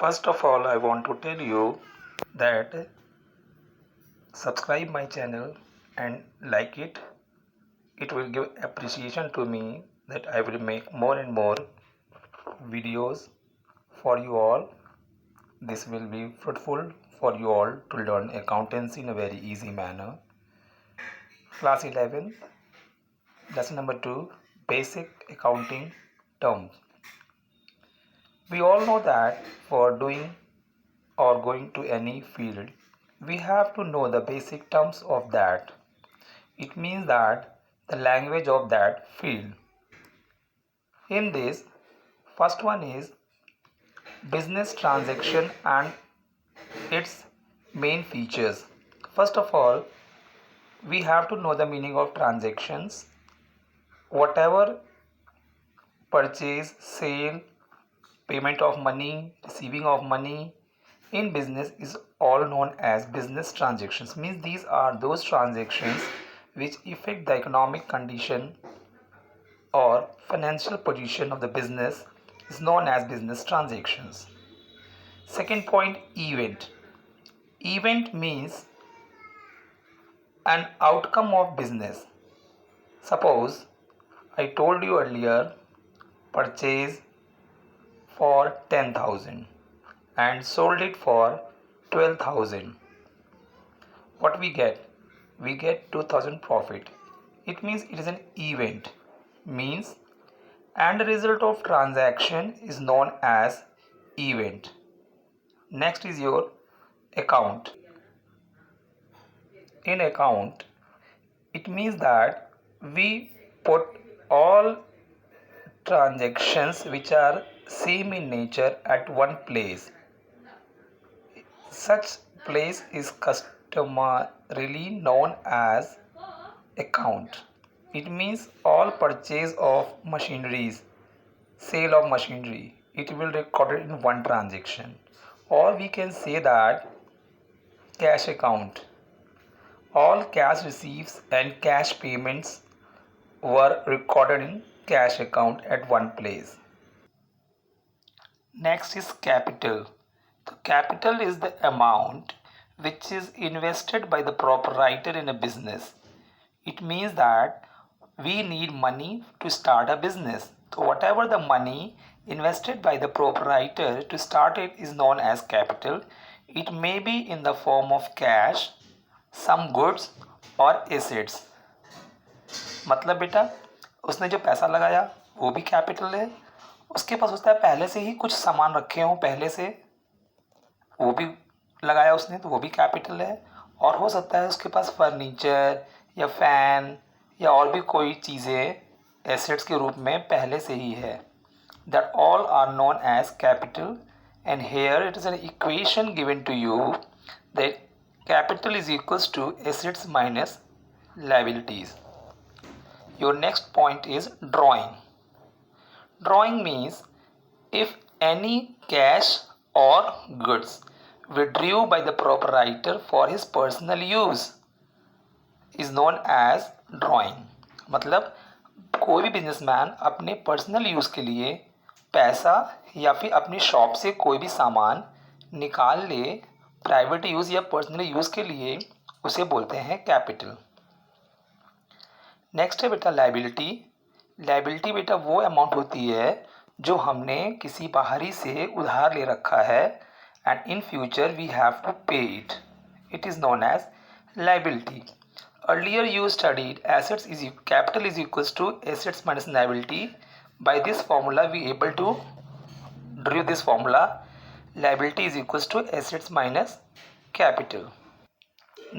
First of all, I want to tell you that subscribe my channel and like it. It will give appreciation to me that I will make more and more videos for you all. This will be fruitful for you all to learn accountancy in a very easy manner. Class 11, lesson number 2, basic accounting terms. We all know that for doing or going to any field, we have to know the basic terms of that. It means that the language of that field. In this, first one is business transaction and its main features. First of all, we have to know the meaning of transactions. Whatever purchase, sale, payment of money, receiving of money in business is all known as business transactions. Means these are those transactions which affect the economic condition or financial position of the business is known as business transactions. Second point, event. Event means an outcome of business. Suppose I told you earlier purchase for 10,000 and sold it for 12,000. What we get? We get 2,000 profit. It means it is an event. Means and the result of transaction is known as event. Next is your account. In account, it means that we put all transactions which are same in nature at one place. Such place is customarily known as account. It means all purchase of machineries, sale of machinery, it will record it in one transaction. Or we can say that cash account. All cash receipts and cash payments were recorded in cash account at one place. Next is capital. The capital is the amount which is invested by the proprietor in a business. It means that we need money to start a business. So whatever the money invested by the proprietor to start it is known as capital. It may be in the form of cash, some goods और assets. मतलब बेटा उसने जो पैसा लगाया वो भी capital है. उसके पास होता है पहले से ही कुछ सामान रखे हों पहले से वो भी लगाया उसने तो वो भी कैपिटल है. और हो सकता है उसके पास फर्नीचर या फैन या और भी कोई चीज़ें एसेट्स के रूप में पहले से ही है. That all are known as capital and here it is an equation given to you that capital is equals to assets minus liabilities. Your next point is drawing. Drawing means if any cash or goods withdrew by the proprietor for his personal use is known as drawing. मतलब कोई भी businessman अपने personal use के लिए पैसा या फिर अपनी शॉप से कोई भी सामान निकाल ले प्राइवेट यूज़ या पर्सनल यूज़ के लिए उसे बोलते हैं कैपिटल. नेक्स्ट है बेटा लायबिलिटी. लायबिलिटी बेटा वो अमाउंट होती है जो हमने किसी बाहरी से उधार ले रखा है and in future we have to pay it. It is known as liability. Earlier you studied capital is equals to assets minus liability. By this formula we able to derive this formula. Liability is equals to assets minus capital.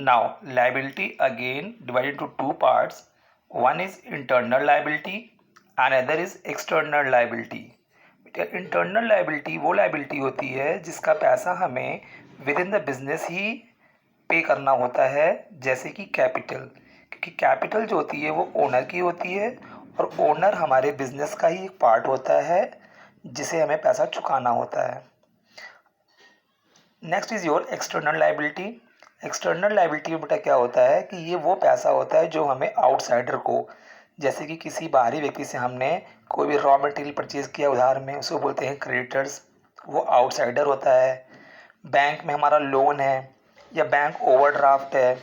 Now liability again divided into two parts. One is internal liability, another is external liability. Internal liability वो liability होती है जिसका पैसा हमें with in the business ही पे करना होता है जैसे कि कैपिटल. क्योंकि कैपिटल जो होती है वो ओनर की होती है और ओनर हमारे बिजनेस का ही एक पार्ट होता है जिसे हमें पैसा चुकाना होता है. Next is your external liability. External liability बेटा क्या होता है कि ये वो पैसा होता है जो हमें आउटसाइडर को जैसे कि किसी बाहरी व्यक्ति से हमने कोई भी रॉ मटेरियल परचेज़ किया उधार में उसको बोलते हैं क्रेडिटर्स. वो आउटसाइडर होता है, बैंक में हमारा लोन है या बैंक ओवरड्राफ्ट है।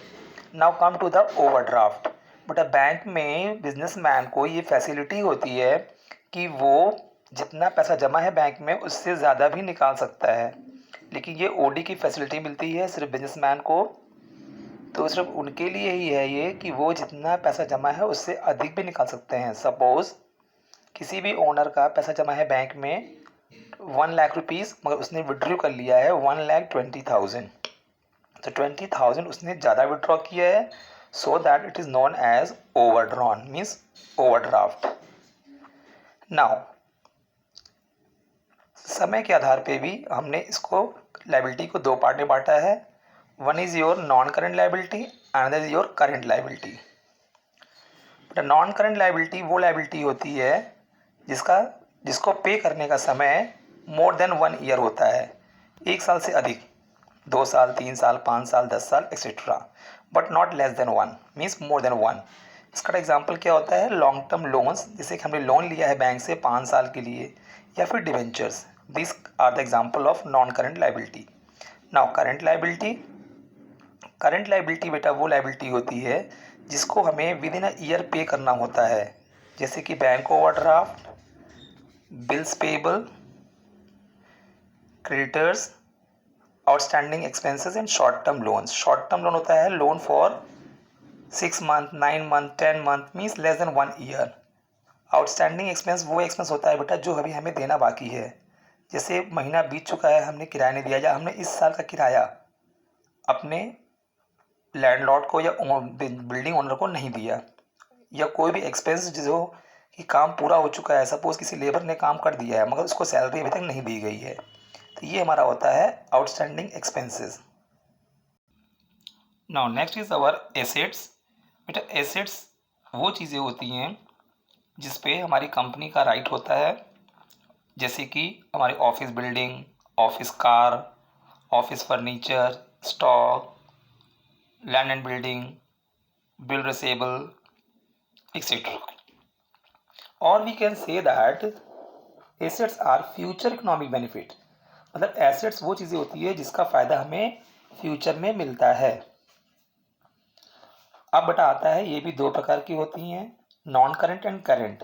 Now come to the overdraft. बेटा बैंक में बिजनेसमैन को ये फैसिलिटी होती है कि वो जितना पैसा जमा है बैंक में उससे ज़्यादा भी निकाल सकता है, लेकिन ये ओडी की फैसिलिटी मिलती है सिर्फ बिजनेसमैन को। तो सिर्फ उनके लिए ही है ये कि वो जितना पैसा जमा है उससे अधिक भी निकाल सकते हैं। सपोज़ किसी भी ओनर का पैसा जमा है बैंक में 1 लाख रुपीज़, मगर उसने विड्रॉ कर लिया है 1,20,000। तो 20,000 उसने ज़्यादा विड्रॉ किया है, so that it is known as overdrawn, means overdraft. Now समय के आधार पे भी हमने इसको लाइबिलिटी को दो पार्ट में बांटा है। One is your non current liability, another is your current liability. Non current liability वो लाइबिलिटी होती है जिसको पे करने का समय मोर देन 1 ईयर होता है, 1 साल से अधिक, 2 साल, 3 साल, 5 साल, 10 साल etcetera, but not less than 1, means more than 1। इसका एग्जांपल क्या होता है? लॉन्ग टर्म लोन्स, जैसे कि हमने लोन लिया है बैंक से 5 साल के लिए, या फिर debentures. This are the example of non current liability. Now current liability. Current liability बेटा वो लाइबिलिटी होती है जिसको हमें विद इन अ ईयर पे करना होता है, जैसे कि bank overdraft, bills payable, creditors, outstanding expenses and short term loans. Short term loan होता है loan for 6 month, 9 month, 10 month, means less than 1 year. Outstanding expense वो एक्सपेंस होता है बेटा जो अभी हमें देना बाकी है, जैसे महीना बीत चुका है, हमने किराया नहीं दिया, या हमने इस साल का किराया अपने लैंडलॉर्ड को या बिल्डिंग ओनर को नहीं दिया, या कोई भी एक्सपेंस जो कि काम पूरा हो चुका है, सपोज़ किसी लेबर ने काम कर दिया है मगर उसको सैलरी अभी तक नहीं दी गई है, तो ये हमारा होता है outstanding expenses. Now next is our assets. बेटा एसेट्स वो चीज़ें होती हैं जिस पे हमारी कंपनी का राइट होता है, जैसे कि हमारी office building, office car, office furniture, stock, land and building, bill receivable, etcetera. और we can say that assets are future economic benefit. मतलब एसेट्स वो चीज़ें होती है जिसका फ़ायदा हमें फ्यूचर में मिलता है। अब बेटा आता है ये भी दो प्रकार की होती हैं, नॉन करंट एंड करंट।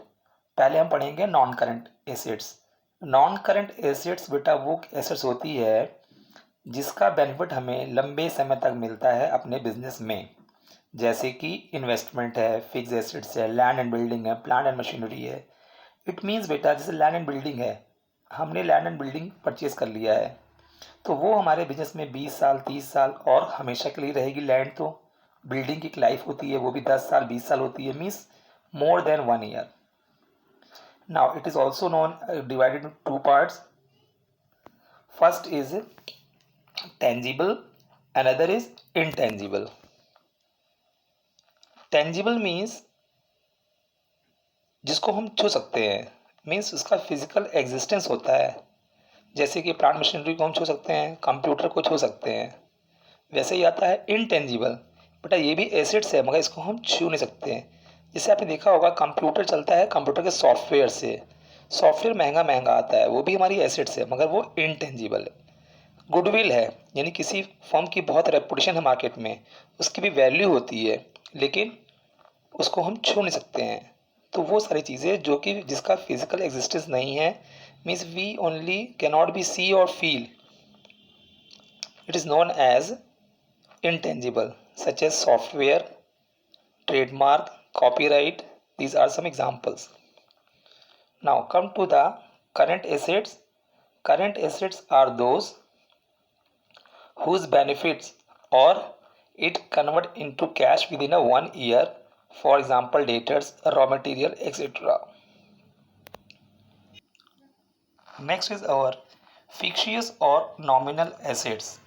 पहले हम पढ़ेंगे non current assets. Non current assets बेटा वो एसेट्स होती है जिसका बेनिफिट हमें लंबे समय तक मिलता है अपने बिजनेस में, जैसे कि इन्वेस्टमेंट है, फिक्स एसेट्स है, लैंड एंड बिल्डिंग है, प्लांट एंड मशीनरी है। इट मीन्स बेटा जैसे लैंड एंड बिल्डिंग है, हमने लैंड एंड बिल्डिंग परचेज कर लिया है, तो वो हमारे बिजनेस में 20 साल, 30 साल और हमेशा के लिए रहेगी लैंड। तो बिल्डिंग की लाइफ होती है वो भी 10 साल, 20 साल होती है, means more than 1 year. Now it is also non divided in 2 parts. First is tangible, another is intangible. Tangible means जिसको हम छू सकते हैं, मीन्स उसका फिजिकल एग्जिस्टेंस होता है, जैसे कि प्लांट मशीनरी को हम छू सकते हैं, कंप्यूटर को छू सकते हैं। वैसे ही आता है इनटेंजिबल। बेटा ये भी एसेट्स है मगर इसको हम छू नहीं सकते हैं। जैसे आपने देखा होगा कंप्यूटर चलता है कंप्यूटर के सॉफ्टवेयर से, सॉफ्टवेयर महंगा महंगा आता है, वो भी हमारी एसेट्स है मगर वो इनटेंजिबल है। गुडविल है, यानी किसी फर्म की बहुत रेपुटेशन है मार्केट में, उसकी भी वैल्यू होती है, लेकिन उसको हम छू नहीं सकते हैं। तो वो सारी चीज़ें जो कि जिसका फिजिकल एग्जिस्टेंस नहीं है, means we only can not be see और feel, it is known as intangible, such as software, trademark, copyright. These are some examples. Now come to the current assets. Current assets are those whose benefits or it convert into cash within a 1 year. For example, debtors, raw material, etc. Next is our fictitious or nominal assets.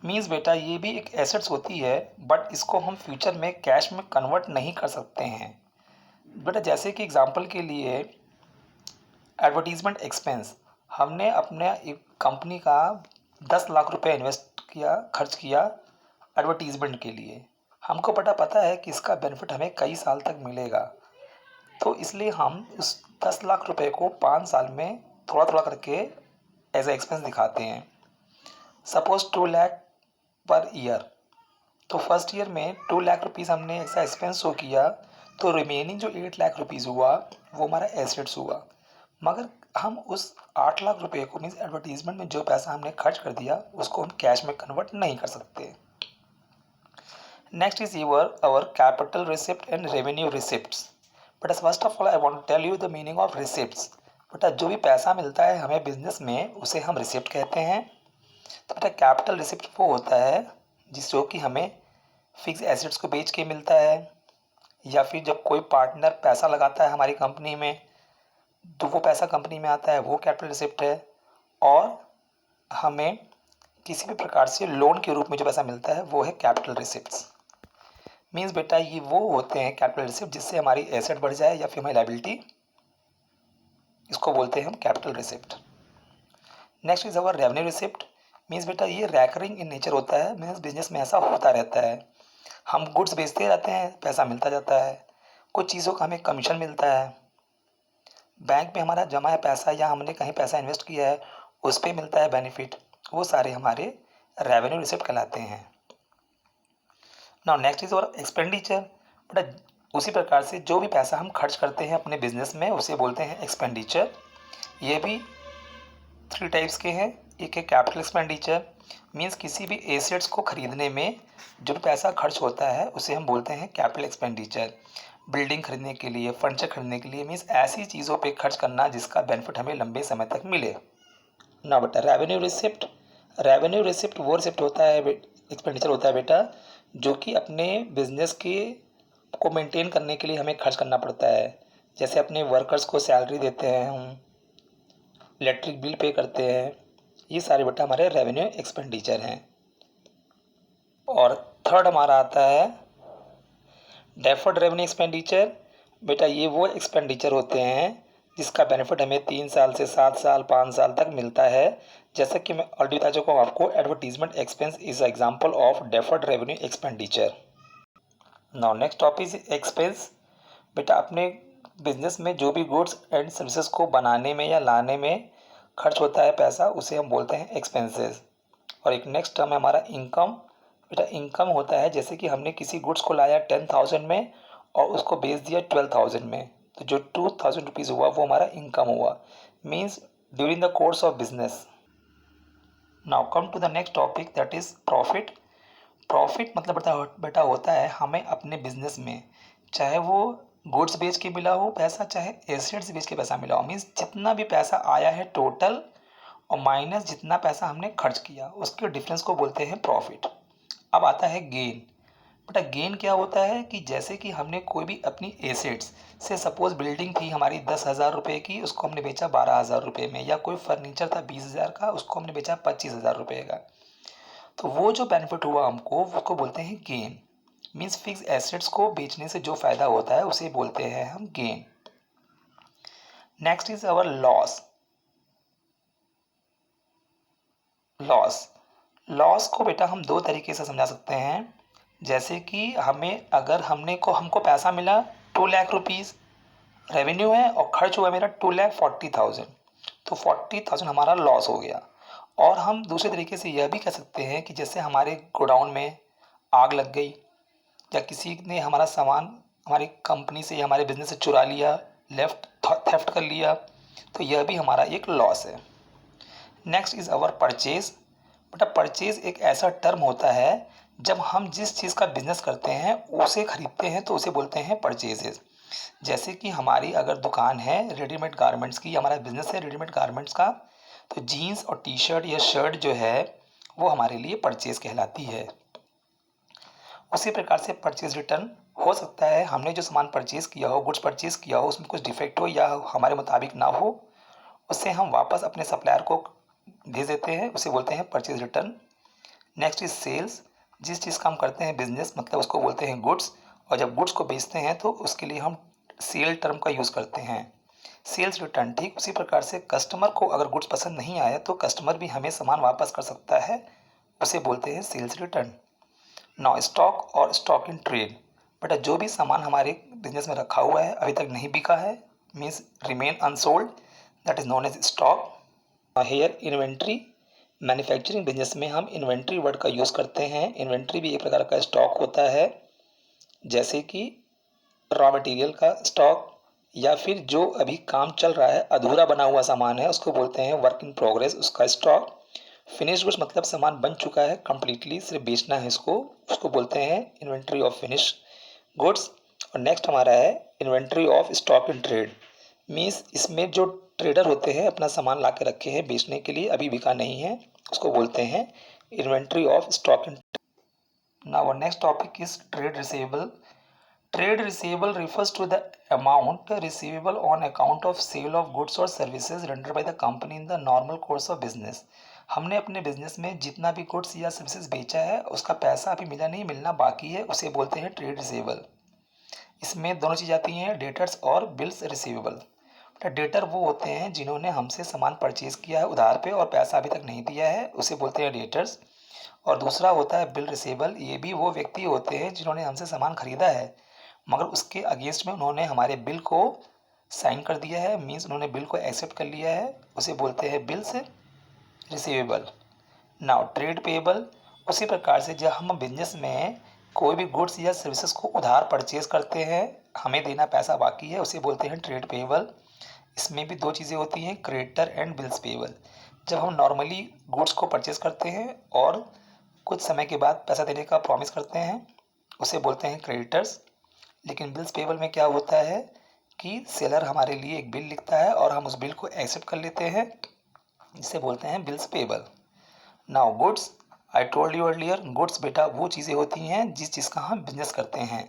Means बेटा ये भी एक assets होती है but इसको हम future में cash में कन्वर्ट नहीं कर सकते हैं। बेटा जैसे कि एग्जांपल के लिए एडवर्टीज़मेंट एक्सपेंस, हमने अपने एक कंपनी का 10 लाख रुपए इन्वेस्ट किया, खर्च किया एडवर्टीज़मेंट के लिए, हमको पता है कि इसका बेनिफिट हमें कई साल तक मिलेगा, तो इसलिए हम उस 10 लाख रुपए को 5 साल में थोड़ा थोड़ा करके एज ए एक्सपेंस दिखाते हैं। सपोज 2 लाख पर ईयर, तो फर्स्ट ईयर में 2 लाख रुपीज़ हमने ऐसा एक्सपेंस शो किया, तो रिमेनिंग जो 8 लाख रुपीज़ हुआ वो हमारा एसेट्स हुआ। मगर हम उस 8 लाख रुपए को मीन्स एडवर्टीजमेंट में जो पैसा हमने खर्च कर दिया उसको हम कैश में कन्वर्ट नहीं कर सकते। Next is our capital receipt and revenue receipts. But first of all I want to tell you the meaning of receipts. बेटा जो भी पैसा मिलता है हमें बिजनेस में उसे हम रिसिप्ट कहते हैं। तो बेटा कैपिटल रिसिप्ट वो होता है जो कि हमें फिक्स एसेट्स को बेच के मिलता है, या फिर जब कोई पार्टनर पैसा लगाता है हमारी कंपनी में तो वो पैसा कंपनी में आता है, वो कैपिटल रिसिप्ट है। और हमें किसी भी प्रकार से लोन के रूप में जो पैसा मिलता है वो है कैपिटल रिसिप्ट्स। मीन्स बेटा ये वो होते हैं कैपिटल रिसिप्ट जिससे हमारी एसेट बढ़ जाए या फिर हमारी लायबिलिटी, इसको बोलते हैं हम capital receipt. Next is our revenue receipt. Means बेटा ये रैकरिंग इन नेचर होता है, मीन्स बिजनेस में ऐसा होता रहता है, हम गुड्स बेचते रहते हैं, पैसा मिलता जाता है, कुछ चीज़ों का हमें कमीशन मिलता है, बैंक में हमारा जमा है पैसा या हमने कहीं पैसा इन्वेस्ट किया है उस पर मिलता है बेनिफिट, वो सारे हमारे रेवेन्यू रिसिप्ट कहलाते हैं। नाउ नेक्स्ट इज और एक्सपेंडिचर। बट उसी प्रकार से जो भी पैसा हम खर्च करते हैं अपने बिजनेस में उसे बोलते हैं एक्सपेंडिचर। ये भी 3 टाइप्स के हैं। एक है कैपिटल एक्सपेंडिचर, मीन्स किसी भी एसेट्स को खरीदने में जो भी पैसा खर्च होता है उसे हम बोलते हैं कैपिटल एक्सपेंडिचर। बिल्डिंग खरीदने के लिए, फर्नीचर खरीदने के लिए, मीन्स ऐसी चीज़ों पे खर्च करना जिसका बेनिफिट हमें लंबे समय तक मिले। ना बेटा रेवेन्यू रिसिप्ट। रेवेन्यू रिसिप्ट वो रिसिप्ट होता है, एक्सपेंडिचर होता है बेटा जो कि अपने बिजनेस के को मेंटेन करने के लिए हमें खर्च करना पड़ता है। जैसे अपने वर्कर्स को सैलरी देते हैं हम, इलेक्ट्रिक बिल पे करते हैं, ये सारे बेटा हमारे रेवेन्यू एक्सपेंडिचर हैं। और थर्ड हमारा आता है डेफर्ड रेवेन्यू एक्सपेंडिचर। बेटा ये वो एक्सपेंडिचर होते हैं जिसका बेनिफिट हमें 3 साल से 7 साल 5 साल तक मिलता है। जैसा कि मैं ऑलरेडी बता चुका हूँ आपको, advertisement expense is example of deferred revenue expenditure. Now next topic is expense. बेटा अपने बिजनेस में जो भी गुड्स एंड सर्विसेज को बनाने में या लाने में खर्च होता है पैसा उसे हम बोलते हैं एक्सपेंसेस। और एक नेक्स्ट टर्म है हमारा इनकम। बेटा इनकम होता है जैसे कि हमने किसी गुड्स को लाया 10,000 में और उसको बेच दिया 12,000 में, तो जो 2,000 रुपीज़ हुआ वो हमारा इनकम हुआ, means during the course of business. Now come to the next topic that is profit. Profit मतलब बेटा होता है हमें अपने बिजनेस में, चाहे वो गुड्स बेच के मिला हो पैसा, चाहे एसेट्स बेच के पैसा मिला हो, मीन्स जितना भी पैसा आया है टोटल और माइनस जितना पैसा हमने खर्च किया उसके डिफरेंस को बोलते हैं प्रॉफिट। अब आता है गेन। बेटा गेन क्या होता है कि जैसे कि हमने कोई भी अपनी एसेट्स से, सपोज बिल्डिंग थी हमारी 10,000 रुपये की, उसको हमने बेचा 12,000 रुपये में, या कोई फर्नीचर था 20,000 का, उसको हमने बेचा 25,000 रुपये का, तो वो जो बेनिफिट हुआ हमको उसको बोलते हैं गेन। मीन्स फिक्स एसेट्स को बेचने से जो फायदा होता है उसे बोलते हैं हम gain. Next is our loss. Loss को बेटा हम 2 तरीके से समझा सकते हैं। जैसे कि हमको पैसा मिला 2 लाख रुपीज़, रेवेन्यू है और खर्च हुआ मेरा 2,40,000, तो 40,000 हमारा लॉस हो गया। और हम दूसरे तरीके से यह भी कह सकते हैं कि जैसे हमारे गोडाउन में आग लग गई या किसी ने हमारा सामान हमारी कंपनी से या हमारे बिजनेस से चुरा लिया, थेफ्ट कर लिया, तो यह भी हमारा एक लॉस है। Next is our purchase. बेटा परचेज एक ऐसा टर्म होता है जब हम जिस चीज़ का बिजनेस करते हैं उसे खरीदते हैं तो उसे बोलते हैं परचेजेज। जैसे कि हमारी अगर दुकान है रेडीमेड गारमेंट्स की, हमारा बिजनेस है रेडीमेड गारमेंट्स का, तो जीन्स और टी शर्ट या शर्ट जो है वो हमारे लिए परचेज कहलाती है। उसी प्रकार से परचेज रिटर्न हो सकता है, हमने जो सामान परचेज किया हो, गुड्स परचेज किया हो, उसमें कुछ डिफेक्ट हो या हमारे मुताबिक ना हो, उससे हम वापस अपने सप्लायर को भेज देते हैं, उसे बोलते हैं purchase return. Next is sales. जिस चीज़ का हम करते हैं बिजनेस मतलब उसको बोलते हैं गुड्स, और जब गुड्स को बेचते हैं तो उसके लिए हम सेल टर्म का यूज़ करते हैं, सेल्स रिटर्न। ठीक उसी प्रकार से कस्टमर को अगर गुड्स पसंद नहीं आया तो कस्टमर भी हमें सामान वापस कर सकता है, उसे बोलते हैं सेल्स रिटर्न। नाउ स्टॉक और स्टॉक इन ट्रेड। बेटा जो भी सामान हमारे बिजनेस में रखा हुआ है अभी तक नहीं बिका है, means remain unsold, that is known as stock. Here inventory, manufacturing business में हम इन्वेंट्री वर्ड का यूज़ करते हैं। इन्वेंट्री भी एक प्रकार का स्टॉक होता है, जैसे कि रॉ मटेरियल का स्टॉक या फिर जो अभी काम चल रहा है, अधूरा बना हुआ सामान है, उसको बोलते हैं वर्क इन प्रोग्रेस, उसका स्टॉक। फिनिश गुड्स मतलब सामान बन चुका है कंप्लीटली, सिर्फ बेचना है इसको, उसको बोलते हैं इन्वेंट्री ऑफ फिनिश गुड्स। और नेक्स्ट हमारा है inventory of stock in trade, means इसमें जो ट्रेडर होते हैं अपना सामान ला के रखे हैं बेचने के लिए, अभी बिका नहीं है, उसको बोलते हैं inventory of stock in. Now next topic is trade receivable. Trade receivable refers to the amount receivable on account of sale of goods or services rendered by the company in the normal course of business। हमने अपने business में जितना भी goods या services बेचा है उसका पैसा अभी मिला नहीं, मिलना बाकी है, उसे बोलते हैं ट्रेड रिसीवेबल। इसमें दोनों चीज़ आती हैं, डेटर्स और बिल्स रिसीवेबल। डेटर वो होते हैं जिन्होंने हमसे सामान परचेज किया है उधार पे और पैसा अभी तक नहीं दिया है, उसे बोलते हैं डेटर्स। और दूसरा होता है बिल रिसीवेबल, ये भी वो व्यक्ति होते हैं जिन्होंने हमसे सामान खरीदा है मगर उसके अगेंस्ट में उन्होंने हमारे बिल को साइन कर दिया है, मीन्स उन्होंने बिल को एक्सेप्ट कर लिया है, उसे बोलते हैं bills receivable. Now trade payable, उसी प्रकार से जब हम बिजनेस में कोई भी गुड्स या सर्विसेज को उधार परचेज करते हैं, हमें देना पैसा बाकी है, उसे बोलते हैं ट्रेड पेएबल। इसमें भी दो चीज़ें होती हैं, क्रेडिटर एंड बिल्स पेएबल। जब हम नॉर्मली गुड्स को परचेज करते हैं और कुछ समय के बाद पैसा देने का प्रॉमिस करते हैं, उसे बोलते हैं क्रेडिटर्स। लेकिन बिल्स पेबल में क्या होता है कि सेलर हमारे लिए एक बिल लिखता है और हम उस बिल को एक्सेप्ट कर लेते हैं, जिसे बोलते हैं bills payable. Now goods, I told you earlier, goods बेटा वो चीज़ें होती हैं जिस चीज़ का हम बिजनेस करते हैं।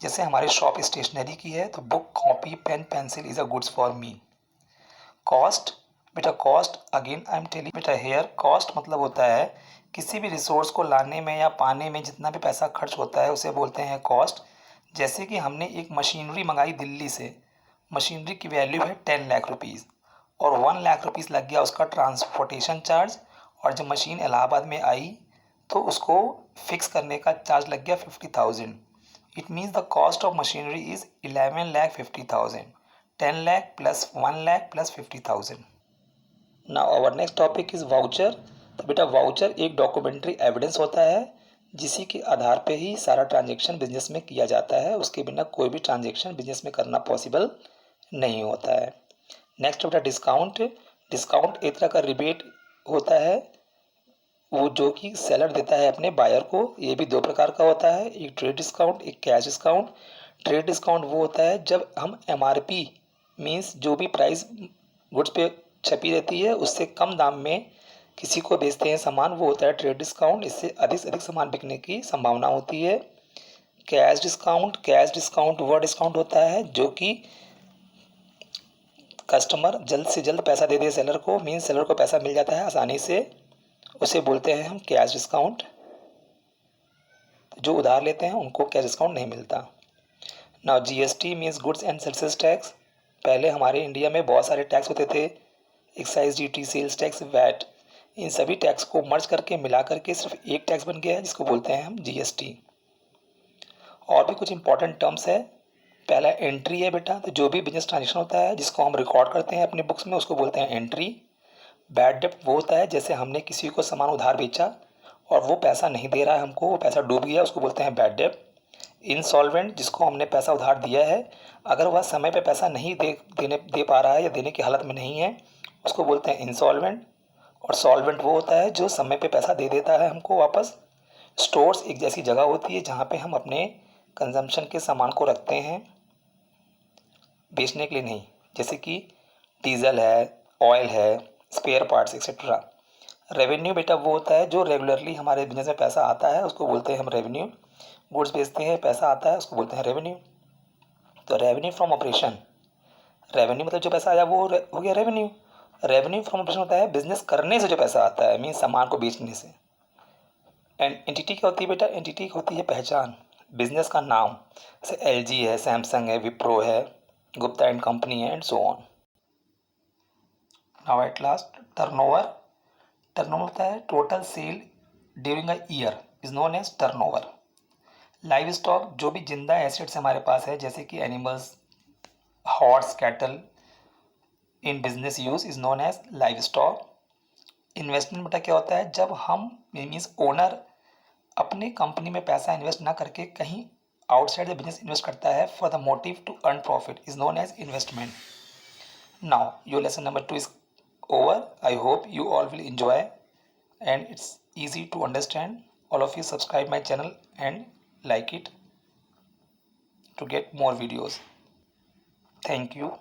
जैसे हमारी शॉप स्टेशनरी की है तो book, copy, pen, pencil is a goods for me. Cost, बेटा cost again I am telling बेटा हेयर, कॉस्ट मतलब होता है किसी भी रिसोर्स को लाने में या पाने में जितना भी पैसा खर्च होता है उसे बोलते हैं कॉस्ट। जैसे कि हमने एक मशीनरी मंगाई दिल्ली से, मशीनरी की वैल्यू है 10 लाख रुपीज़ और 1 लाख रुपीज़ लग गया उसका ट्रांसपोर्टेशन चार्ज, और जब मशीन इलाहाबाद में आई तो उसको फिक्स करने का चार्ज लग गया 50,000। It means the cost of machinery is 11,50,000, 10 lakh plus 1 lakh plus 50,000। Now our next topic is voucher. तो बेटा वाउचर एक डॉक्यूमेंट्री एविडेंस होता है जिसी के आधार पे ही सारा ट्रांजैक्शन बिजनेस में किया जाता है, उसके बिना कोई भी ट्रांजैक्शन बिजनेस में करना पॉसिबल नहीं होता है। नेक्स्ट बेटा डिस्काउंट। डिस्काउंट एक तरह का रिबेट होता है वो जो कि सेलर देता है अपने बायर को। ये भी दो प्रकार का होता है, एक ट्रेड डिस्काउंट, एक कैश डिस्काउंट। ट्रेड डिस्काउंट वो होता है जब हम MRP मीन्स जो भी प्राइस गुड्स पे छपी रहती है उससे कम दाम में किसी को बेचते हैं सामान, वो होता है ट्रेड डिस्काउंट। इससे अधिक से अधिक सामान बिकने की संभावना होती है। कैश डिस्काउंट, कैश डिस्काउंट वह डिस्काउंट होता है जो कि कस्टमर जल्द से जल्द पैसा दे दे सेलर को, मीन्स सेलर को पैसा मिल जाता है आसानी से, उसे बोलते हैं हम कैश डिस्काउंट। जो उधार लेते हैं उनको कैश डिस्काउंट नहीं मिलता। Now GST means goods and services tax. पहले हमारे इंडिया में बहुत सारे टैक्स होते थे, excise duty, sales tax, VAT. इन सभी टैक्स को मर्ज करके मिला करके सिर्फ एक टैक्स बन गया है जिसको बोलते हैं हम GST। और भी कुछ इंपॉर्टेंट टर्म्स है। पहला एंट्री है बेटा, तो जो भी बिजनेस ट्रांजेक्शन होता है जिसको हम रिकॉर्ड करते हैं अपने बुक्स में उसको बोलते हैं एंट्री। बैड डेप्ट वो होता है जैसे हमने किसी को सामान उधार बेचा और वो पैसा नहीं दे रहा है हमको, वो पैसा डूब गया, उसको बोलते हैं बैड डेप्ट। इंसॉल्वेंट, जिसको हमने पैसा उधार दिया है अगर वह समय पे पैसा नहीं दे पा रहा है या देने की हालत में नहीं है, उसको बोलते हैं इंसॉल्वेंट। और सॉल्वेंट वो होता है जो समय पे पैसा दे देता है हमको वापस। स्टोर्स एक जैसी जगह होती है जहाँ पे हम अपने कंजम्पशन के सामान को रखते हैं, बेचने के लिए नहीं, जैसे कि डीजल है, ऑयल है, स्पेयर पार्ट्स एक्सेट्रा। रेवेन्यू बेटा वो होता है जो रेगुलरली हमारे बिजनेस में पैसा आता है, उसको बोलते हैं हम रेवेन्यू। गुड्स बेचते हैं, पैसा आता है, उसको बोलते हैं रेवेन्यू। तो रेवेन्यू फ्रॉम ऑपरेशन, रेवेन्यू मतलब जो पैसा आया वो हो गया रेवेन्यू। रेवेन्यू फ्रॉम ऑपरेशन होता है बिजनेस करने से जो पैसा आता है, मीन सामान को बेचने से। एंड एंटिटी क्या होती है बेटा, एंटिटी होती है पहचान, बिजनेस का नाम, जैसे LG है, सैमसंग है, विप्रो है, गुप्ता एंड कंपनी है, and so on. Now at last turnover. Turnover होता है total sale during a year is known as turnover. Live stock, जो भी जिंदा एसेट्स हमारे पास है जैसे कि animals, horse, cattle in business use is known as live stock. Investment बेटा क्या होता है, जब हम मीन्स ओनर अपने कंपनी में पैसा इन्वेस्ट ना करके कहीं आउटसाइड द बिजनेस इन्वेस्ट करता है for the motive to earn profit is known as investment. Now your lesson number 2 is over. I hope you all will enjoy and it's easy to understand. All of you subscribe my channel and like it to get more videos. Thank you.